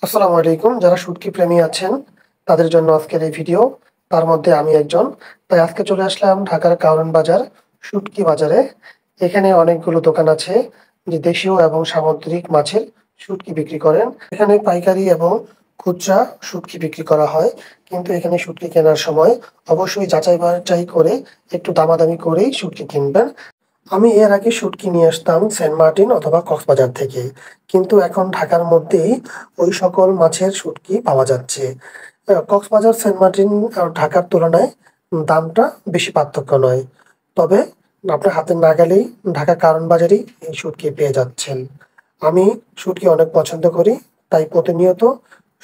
আসসালামু আলাইকুম। যারা শুটকি প্রেমী আছেন তাদের জন্য আজকের এই ভিডিও। তার মধ্যে আমি একজন। তাই আজকে চলে আসলাম ঢাকার কারওয়ান বাজার শুটকি বাজারে। এখানে অনেকগুলো দোকান আছে যে দেশীয় এবং সামুদ্রিক মাছের শুটকি বিক্রি করেন। এখানে পাইকারি এবং খুচরা শুটকি বিক্রি করা হয়। কিন্তু এখানে শুটকি কেনার সময় অবশ্যই যাচাই বাছাই করে একটু দামাদামি করেই শুটকি কিনবেন। আমি এর আগে শুটকি নিয়ে আসতাম সেন্ট মার্টিন অথবা কক্সবাজার থেকে। কিন্তু এখন ঢাকার মধ্যেই ওই সকল মাছের শুটকি পাওয়া যাচ্ছে। কক্সবাজার, সেন্ট মার্টিন আর ঢাকার তুলনায় দামটা বেশি পার্থক্য নয়। তবে আপনার হাতের নাগালেই ঢাকা কারওয়ান বাজারেই এই শুটকি পেয়ে যাচ্ছেন। আমি শুটকি অনেক পছন্দ করি, তাই প্রতিনিয়ত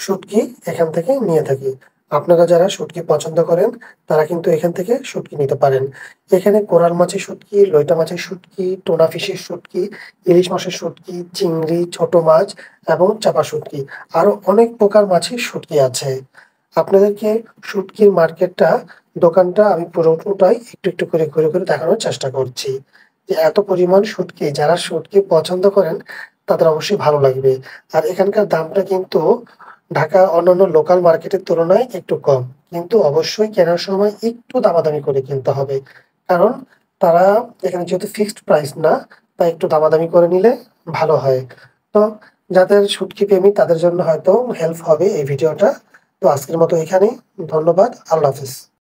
শুটকি এখান থেকে নিয়ে থাকি। আপনারা যারা শুটকি পছন্দ করেন তারা কিন্তু এখান থেকে শুটকি নিতে পারেন। এখানে কোরাল মাছের শুটকি, লইটা মাছের শুটকি, টোনা ফিশের শুটকি, ইলিশ মাছের শুটকি, চিংড়ি, ছোট মাছ এবং চাপা শুটকি, আরো অনেক প্রকার মাছের শুটকি আছে। আপনাদেরকে শুটকির মার্কেটটা, দোকানটা আমি পুরোটাই একটু একটু করে ঘুরে ঘুরে দেখানোর চেষ্টা করছি। যে এত পরিমাণ শুটকি, যারা শুটকি পছন্দ করেন তাদের অবশ্যই ভালো লাগবে। আর এখানকার দামটা কিন্তু ঢাকা অন্যান্য লোকাল মার্কেটের তুলনায় একটু কম। কিন্তু অবশ্যই কেনার সময় একটু দামাদামি করে কিনতে হবে। কারণ তারা এখানে যেহেতু ফিক্সড প্রাইস না, তাই একটু দামাদামি করে নিলে ভালো হয়। তো যাদের শুটকি প্রেমী তাদের জন্য হয়তো হেল্প হবে এই ভিডিওটা। তো আজকের মতো এখানেই। ধন্যবাদ। আল্লাহ হাফেজ।